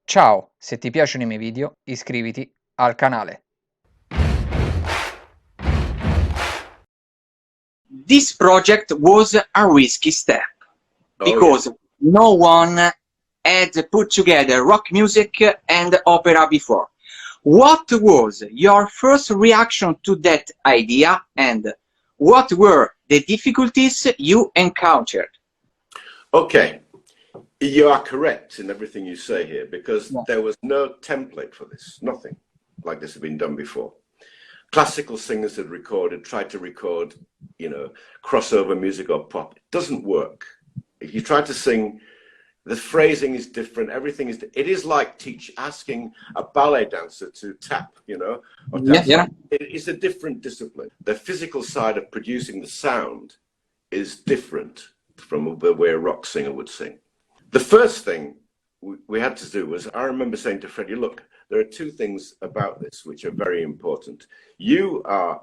Ciao, se ti piacciono i miei video iscriviti al canale. This project was a risky step because no one had put together rock music and opera before. What was your first reaction to that idea, and what were the difficulties you encountered? Okay, you are correct in everything you say here, because there was no template for this. Nothing like this had been done before. Classical singers had tried to record, crossover music or pop. It doesn't work. If you try to sing, the phrasing is different. Everything is. It is like asking a ballet dancer to tap, or dance. It is a different discipline. The physical side of producing the sound is different from the way a rock singer would sing. The first thing we had to do was, I remember saying to Freddie, look, there are two things about this which are very important. You are,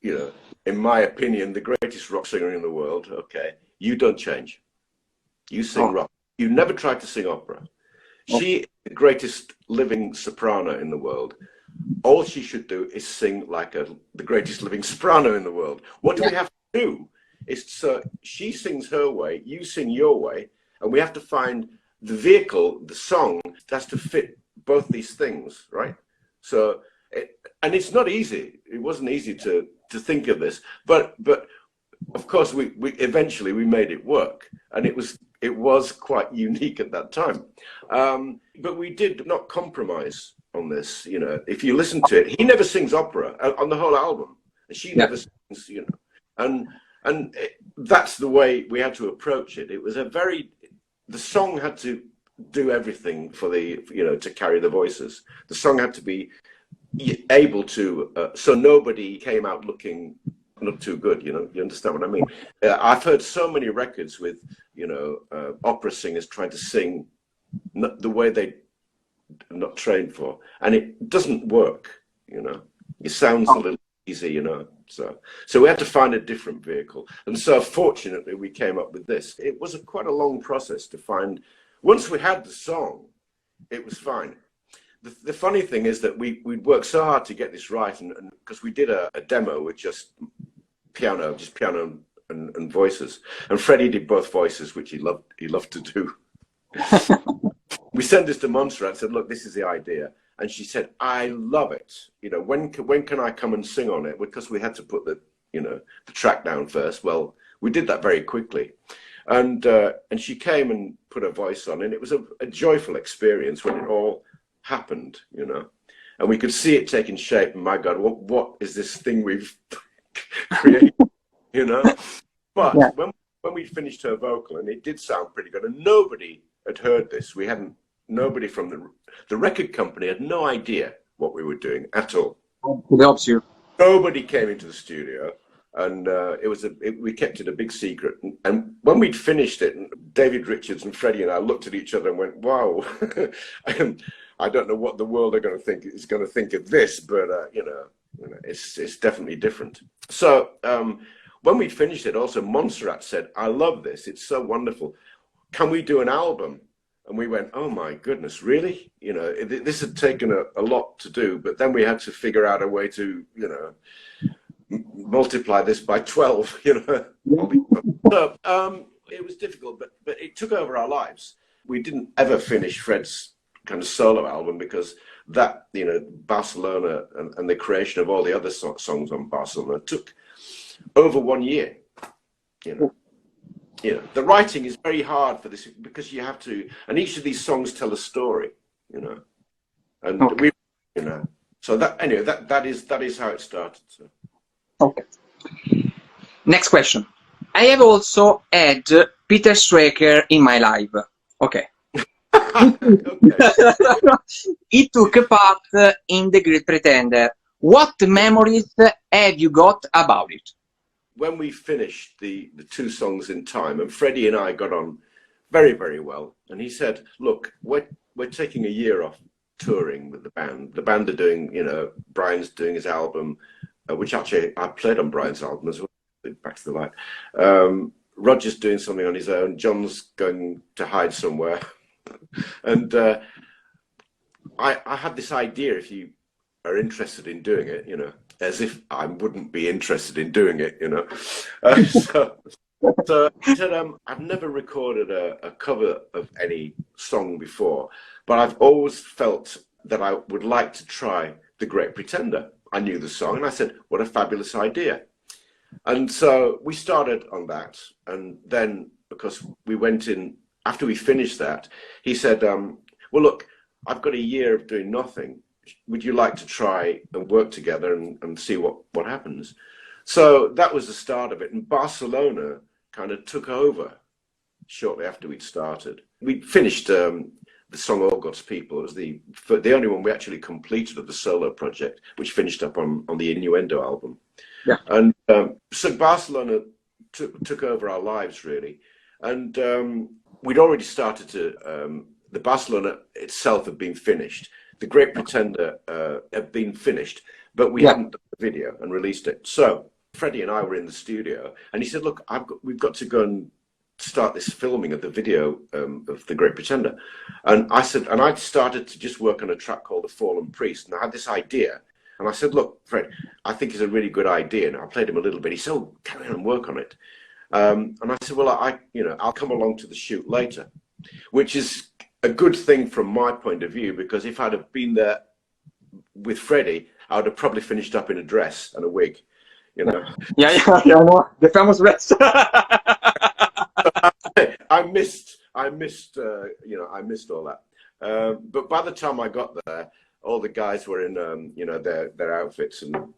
in my opinion, the greatest rock singer in the world. Okay, you don't change. You sing rock. You never tried to sing opera. She is the greatest living soprano in the world. All she should do is sing like the greatest living soprano in the world. What do we have to do? Is so she sings her way, you sing your way, and we have to find the vehicle, the song, that has to fit both these things, right? So, and it's not easy. It wasn't easy to think of this, but of course we eventually we made it work, and it was quite unique at that time. But we did not compromise on this. If you listen to it, he never sings opera on the whole album, and she never sings, and that's the way we had to approach it. It was the song had to do everything for to carry the voices. The song had to be able to, so nobody came out looking not too good, you understand what I mean? I've heard so many records with, opera singers trying to sing the way they are not trained for, and it doesn't work, It sounds a little easy, So we had to find a different vehicle. And so fortunately we came up with this. It was quite a long process to find. Once we had the song, it was fine. The funny thing is that we'd worked so hard to get this right, and because we did a demo with just piano and voices, and Freddie did both voices, which he loved to do. We sent this to Montserrat and said, look, this is the idea. And she said, I love it. When can I come and sing on it? Because we had to put the track down first. Well, we did that very quickly. And she came and put her voice on, and it was a joyful experience when it all happened, and we could see it taking shape. And my God, what is this thing we've created, But when we finished her vocal, and it did sound pretty good, and nobody had heard this. Nobody from the record company had no idea what we were doing at all. It helps you. Nobody came into the studio, and we kept it a big secret. And when we'd finished it, David Richards and Freddie and I looked at each other and went, wow, I don't know what the world is going to think of this, but it's definitely different. So when we finished it, also Montserrat said, I love this. It's so wonderful. Can we do an album? And we went, oh my goodness, really? This had taken a lot to do, but then we had to figure out a way to, multiply this by 12, So it was difficult, but it took over our lives. We didn't ever finish Fred's kind of solo album because that, Barcelona and the creation of all the other songs on Barcelona took over 1 year, The writing is very hard for this because you have to, and each of these songs tell a story, and so that is how it started. So. Okay. Next question. I have also had Peter Straker in my life. Okay. He took part in The Great Pretender. What memories have you got about it? When we finished the two songs in time, and Freddie and I got on very, very well, and he said, look, we're taking a year off touring with the band. The band are doing, Brian's doing his album, which actually I played on Brian's album as well, Back to the Light. Roger's doing something on his own. John's going to hide somewhere. And I had this idea, if you are interested in doing it, you know, as if I wouldn't be interested in doing it, you know. So I said, I've never recorded a cover of any song before, but I've always felt that I would like to try The Great Pretender. I knew the song, and I said, what a fabulous idea. And so we started on that. And then, because we went in, after we finished that, he said, well, look, I've got a year of doing nothing. Would you like to try and work together and see what happens? So that was the start of it. And Barcelona kind of took over shortly after we'd started. We finished the song All God's People. It was the only one we actually completed of the solo project, which finished up on the Innuendo album. Yeah. And so Barcelona took over our lives, really. And we'd already started to, the Barcelona itself had been finished. The Great Pretender had been finished, but we hadn't done the video and released it. So Freddie and I were in the studio, and he said, look, we've got to go and start this filming of the video of The Great Pretender. And I said, and I'd started to just work on a track called The Fallen Priest, and I had this idea. And I said, look, Fred, I think it's a really good idea. And I played him a little bit. He said, oh, carry on and work on it. And I said, well, I'll come along to the shoot later, which is a good thing from my point of view, because if I'd have been there with Freddie, I would have probably finished up in a dress and a wig, you know. Yeah, no, the famous dress. I missed all that. But by the time I got there, all the guys were in, their outfits, and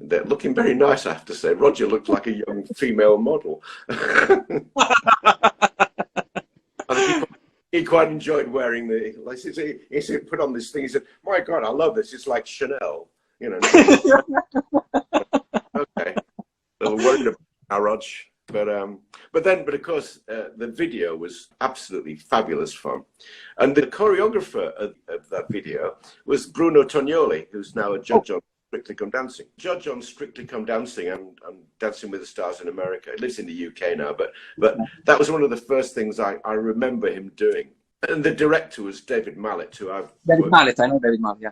they're looking very nice, I have to say. Roger looked like a young female model. He quite enjoyed wearing he said, put on this thing. He said, my God, I love this. It's like Chanel, you know. Okay. A little worried about our Rog. But of course, the video was absolutely fabulous fun. And the choreographer of that video was Bruno Tognoli, who's now a judge on Strictly Come Dancing. Judge on Strictly Come Dancing and Dancing with the Stars in America. He lives in the UK now, but that was one of the first things I remember him doing. And the director was David Mallet, who I've David Mallet, I know David Mallet, yeah.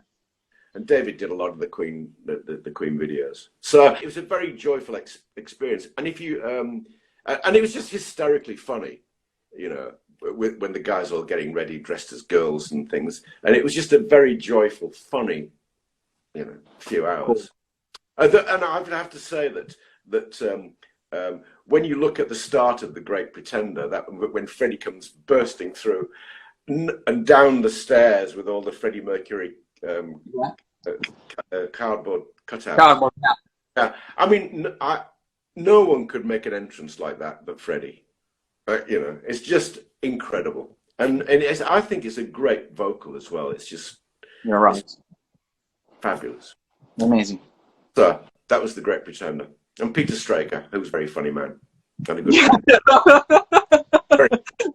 And David did a lot of the Queen videos. So it was a very joyful experience. And if you and it was just hysterically funny, you know, when the guys were all getting ready, dressed as girls and things. And it was just a very joyful, funny, you know, few hours. Cool. And I would have to say that when you look at the start of The Great Pretender, that when Freddie comes bursting through and down the stairs with all the Freddie Mercury cardboard cutouts. Cardboard, yeah. I mean, no one could make an entrance like that but Freddie. You know, it's just incredible, and I think it's a great vocal as well. It's just, you're right, fabulous, amazing. So that was The Great Pretender, and Peter Straker, who was a very funny man, and a good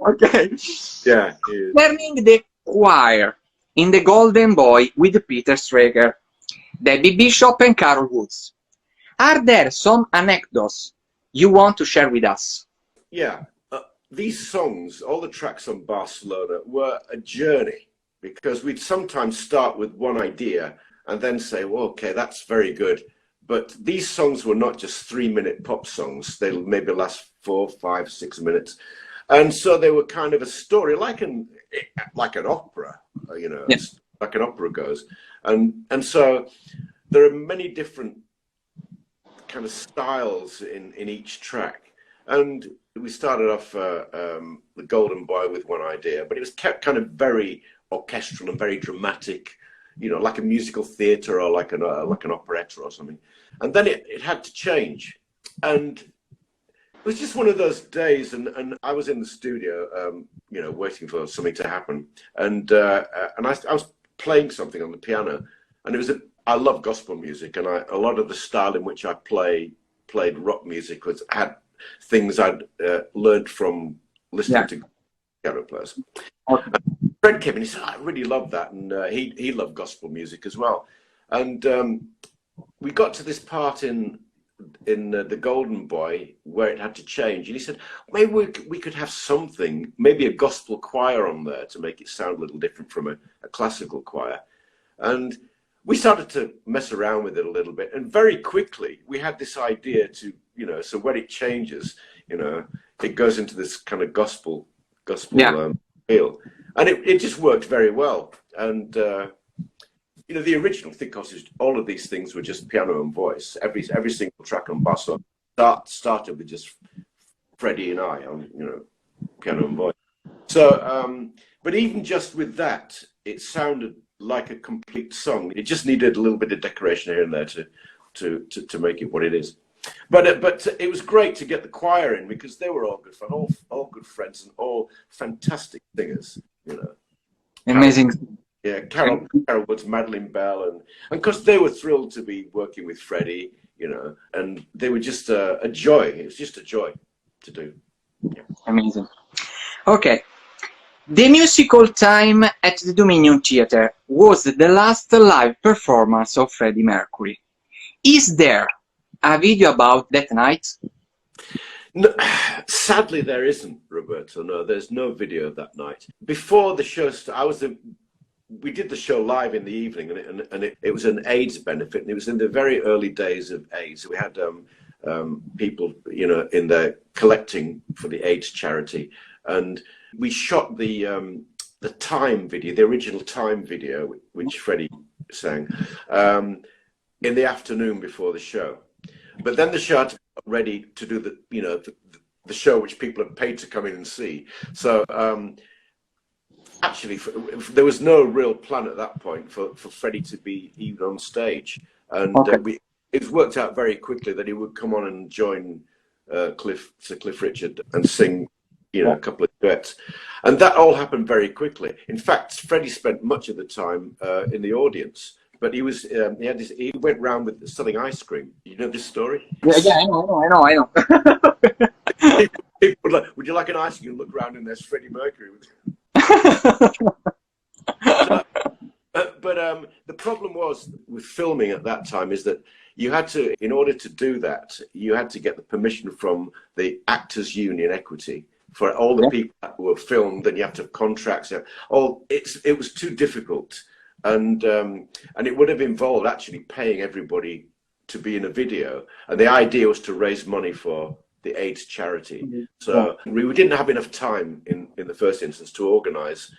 Okay. Yeah. Turning the choir in The Golden Boy with Peter Straker, Debbie Bishop and Carol Woods. Are there some anecdotes you want to share with us? Yeah, these songs, all the tracks on Barcelona, were a journey, because we'd sometimes start with one idea and then say, well, okay, that's very good. But these songs were not just 3-minute pop songs. They maybe last 4, 5, 6 minutes. And so they were kind of a story, like an opera, you know, like an opera goes. And so there are many different kind of styles in each track. And we started off The Golden Boy with one idea, but it was kept kind of very orchestral and very dramatic, you know, like a musical theatre or like an operetta or something. And then it had to change. And it was just one of those days, and I was in the studio, you know, waiting for something to happen. And I was playing something on the piano, and it was I love gospel music, and a lot of the style in which I played rock music had things I'd learned from listening to piano players. Okay. Fred came in, he said, I really love that, and he loved gospel music as well. And we got to this part in in the Golden Boy where it had to change, and he said maybe we could have something, maybe a gospel choir on there to make it sound a little different from a classical choir. And we started to mess around with it a little bit, and very quickly we had this idea to, you know, so when it changes, you know, it goes into this kind of gospel feel, and it just worked very well. And you know, the original thing, of course, is all of these things were just piano and voice. Every single track on basso started with just Freddie and I on, you know, piano and voice. So, but even just with that, it sounded like a complete song. It just needed a little bit of decoration here and there to make it what it is. But it was great to get the choir in, because they were all good fun, all good friends, and all fantastic singers. You know, Amazing. Carol Woods, Madeline Bell, and because they were thrilled to be working with Freddie, you know, and they were just a joy. It was just a joy to do. Yeah. Amazing. Okay. The musical Time at the Dominion Theatre was the last live performance of Freddie Mercury. Is there a video about that night? No, sadly, there isn't, Roberto. No, there's no video of that night. Before the show started, we did the show live in the evening, and it was an AIDS benefit, and it was in the very early days of AIDS. We had people, you know, in there collecting for the AIDS charity, and we shot the Time video, the original Time video, which Freddie sang, in the afternoon before the show. But then the show had to be ready to do the, you know, the show which people had paid to come in and see. So actually, there was no real plan at that point for Freddie to be even on stage, and it was worked out very quickly that he would come on and join Sir Cliff Richard and sing, you know, a couple of duets, and that all happened very quickly. In fact, Freddie spent much of the time in the audience, but he was he went round with selling ice cream. You know this story? Yeah, I know. People would like, would you like an ice cream? Look around and there's Freddie Mercury. But the problem was with filming at that time is that you had to, in order to do that, you had to get the permission from the Actors Union Equity for all the people that were filmed, and you have to have contracts. It was too difficult, and it would have involved actually paying everybody to be in a video, and the idea was to raise money for the AIDS charity. So we didn't have enough time in the first instance to organize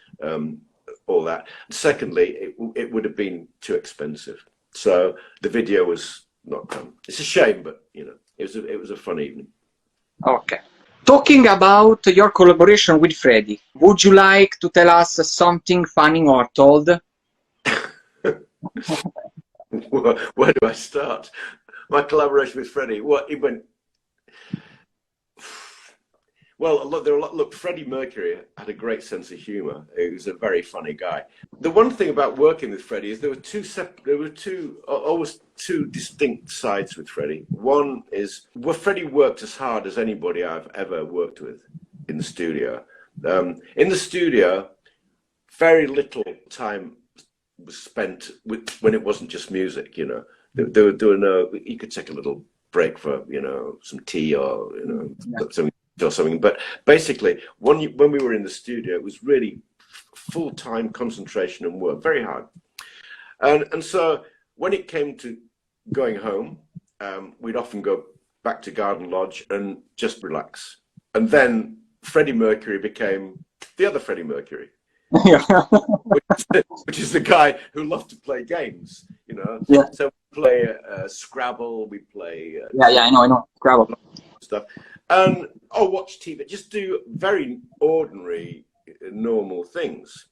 all that. Secondly, it would have been too expensive, so the video was not done. It's a shame, but you know, it was a fun evening. Okay. Talking about your collaboration with Freddie, would you like to tell us something funny or told? Where do I start? My collaboration with Freddie. Well, it went. Well, look, Freddie Mercury had a great sense of humor. He was a very funny guy. The one thing about working with Freddie is there were always two distinct sides with Freddie. One is, well, Freddie worked as hard as anybody I've ever worked with in the studio. In the studio, very little time was spent when it wasn't just music. You know, there were no. You could take a little break for, you know, some tea or, you know, something. But basically, when we were in the studio, it was really full-time concentration and work, very hard. And so when it came to going home, we'd often go back to Garden Lodge and just relax. And then Freddie Mercury became the other Freddie Mercury, which is the guy who loved to play games, you know. Yeah. So we play Scrabble, we play I know Scrabble stuff, and watch TV, just do very ordinary, normal things.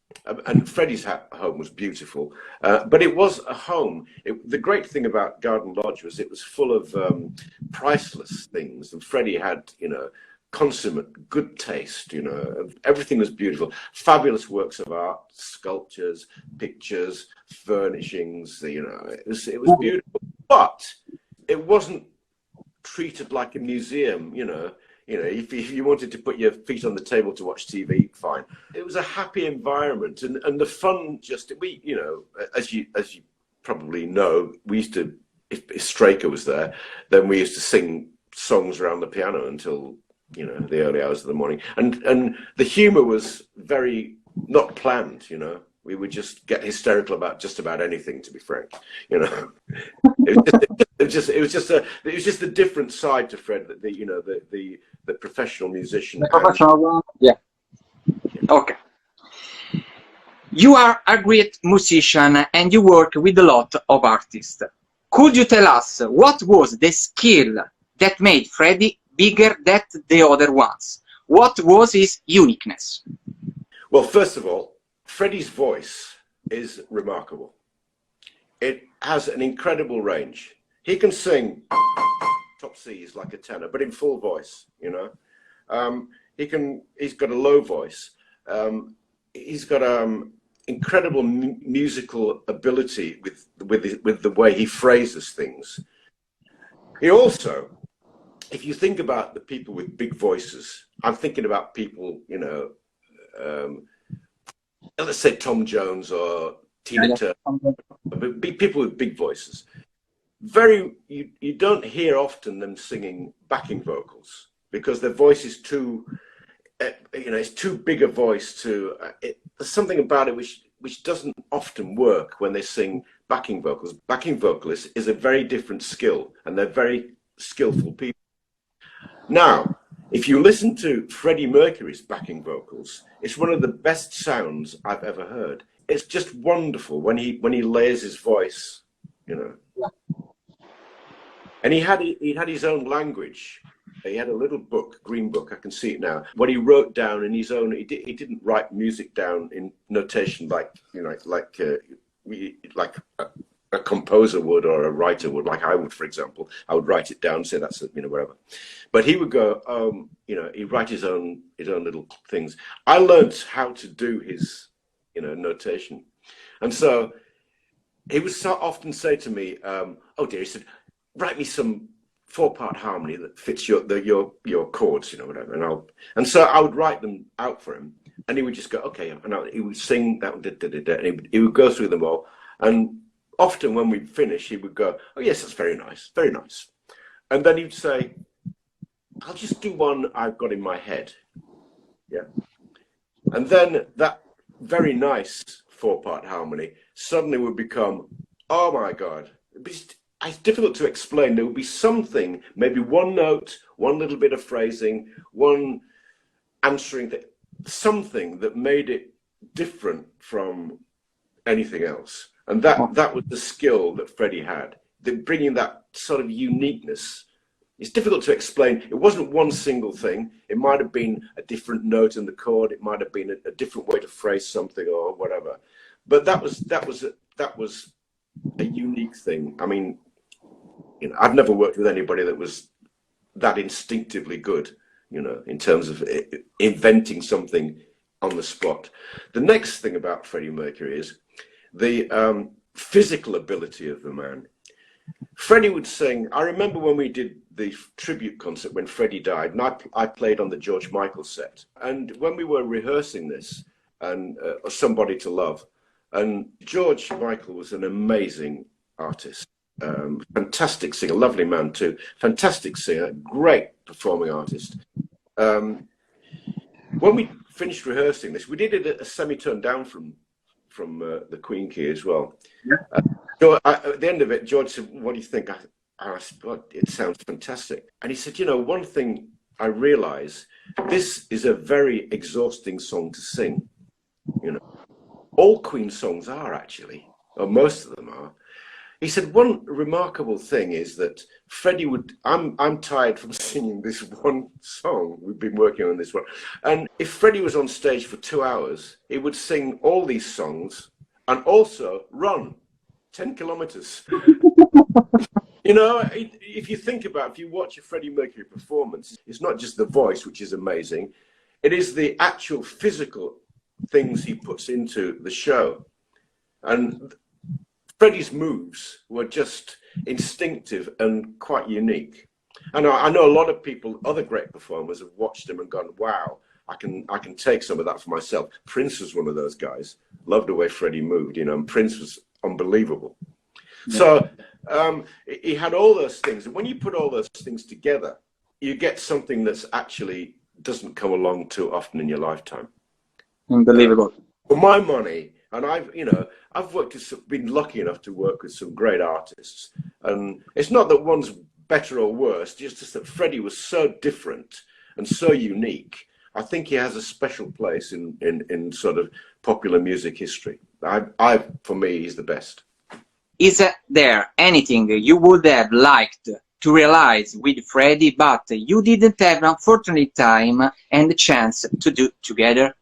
And Freddie's home was beautiful, but it was a home. The great thing about Garden Lodge was it was full of priceless things, and Freddie had, you know, consummate good taste. You know, everything was beautiful, fabulous works of art, sculptures, pictures, furnishings. You know, it was beautiful, but it wasn't treated like a museum. You know, if you wanted to put your feet on the table to watch TV, fine. It was a happy environment, and the fun. You know, as you probably know, we used to if Straker was there, then we used to sing songs around the piano until, you know, the early hours of the morning. And the humor was very not planned, you know. We would just get hysterical about just about anything, to be frank, you know. It was just a different side to Fred, that the professional musician. The professional one, yeah. Okay. You are a great musician and you work with a lot of artists. Could you tell us what was the skill that made Freddie bigger than the other ones? What was his uniqueness? Well, first of all, Freddie's voice is remarkable. It has an incredible range. He can sing top C's like a tenor, but in full voice, you know. He's got a low voice. He's got incredible musical ability with the way he phrases things. He also, if you think about the people with big voices, I'm thinking about people, you know, let's say Tom Jones or Tina Turner, people with big voices. You don't hear often them singing backing vocals because their voice is too, you know, it's too big a voice to. There's something about it which doesn't often work when they sing backing vocals. Backing vocalists is a very different skill, and they're very skillful people. Now, if you listen to Freddie Mercury's backing vocals, it's one of the best sounds I've ever heard. It's just wonderful when he layers his voice, you know. And he had his own language. He had a little book, green book, I can see it now, what he wrote down in his own. He didn't write music down in notation like, you know, like a composer would or a writer would, like I would, for example. I would write it down, say that's, you know, whatever. But he would go, you know, he'd write his own little things. I learned how to do his, you know, notation. And so he would so often say to me, oh dear, he said, write me some 4-part harmony that fits your chords, you know, whatever. And so I would write them out for him, and he would just go, okay, and he would sing that, and he would go through them all. And often when we'd finish, he would go, oh yes, that's very nice, very nice. And then he'd say, I'll just do one I've got in my head. Yeah. And then that very nice 4-part harmony suddenly would become, oh my God, it's difficult to explain. There would be something, maybe one note, one little bit of phrasing, one answering, something that made it different from anything else. And that was the skill that Freddie had, bringing that sort of uniqueness. It's difficult to explain. It wasn't one single thing. It might have been a different note in the chord. It might have been a different way to phrase something or whatever. But that was a unique thing. I mean, you know, I've never worked with anybody that was that instinctively good, you know, in terms of inventing something on the spot. The next thing about Freddie Mercury is the physical ability of the man. Freddie would sing. I remember when we did the tribute concert when Freddie died, and I played on the George Michael set. And when we were rehearsing this, and Somebody to Love, and George Michael was an amazing artist. Fantastic singer, lovely man too, fantastic singer, great performing artist. When we finished rehearsing this, we did it at a semitone down from the Queen key as well. Yeah. At the end of it, George said, what do you think? I said, God, it sounds fantastic. And he said, you know, one thing I realize, this is a very exhausting song to sing. You know, all Queen songs are actually, or most of them are. He said, one remarkable thing is that Freddie would, I'm tired from singing this one song. We've been working on this one. And if Freddie was on stage for 2 hours, he would sing all these songs and also run 10 kilometers. You know, if you think about, if you watch a Freddie Mercury performance, it's not just the voice, which is amazing. It is the actual physical things he puts into the show. And Freddie's moves were just instinctive and quite unique. And I know a lot of people, other great performers, have watched him and gone, wow, I can take some of that for myself. Prince was one of those guys. Loved the way Freddie moved, you know, and Prince was unbelievable. Yeah. So He had all those things, and when you put all those things together, you get something that's actually doesn't come along too often in your lifetime. Unbelievable. For my money, and I've been lucky enough to work with some great artists, and it's not that one's better or worse, just that Freddie was so different and so unique. I think he has a special place in sort of popular music history. For me, he's the best. Is there anything you would have liked to realize with Freddie, but you didn't have unfortunately time and chance to do together?